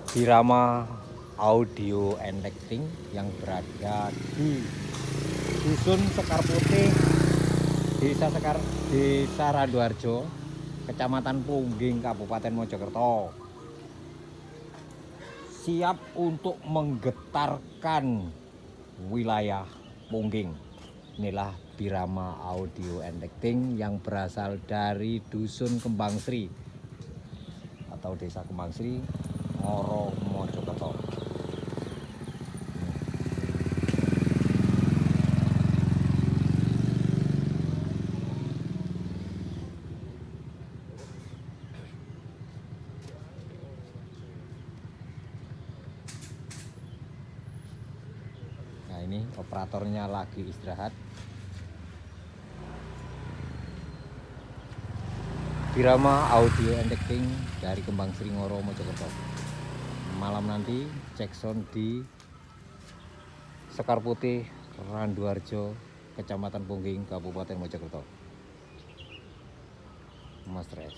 Birama Audio and Lighting yang berada di Dusun Sekar Putih, Desa Randoarjo, Kecamatan Pungging, Kabupaten Mojokerto. Siap untuk menggetarkan wilayah Pungging. Inilah Birama Audio and Lighting yang berasal dari Dusun Kembang Sri atau Desa Kembang Sri, Ngoro, Mojokerto. Nah, ini operatornya lagi istirahat. Birama Audio and Lighting dari Kembang Sri, Ngoro, Mojokerto. Malam nanti cek sound di Sekar Putih, Randoarjo, Kecamatan Pungging, Kabupaten Mojokerto. Mas Tres.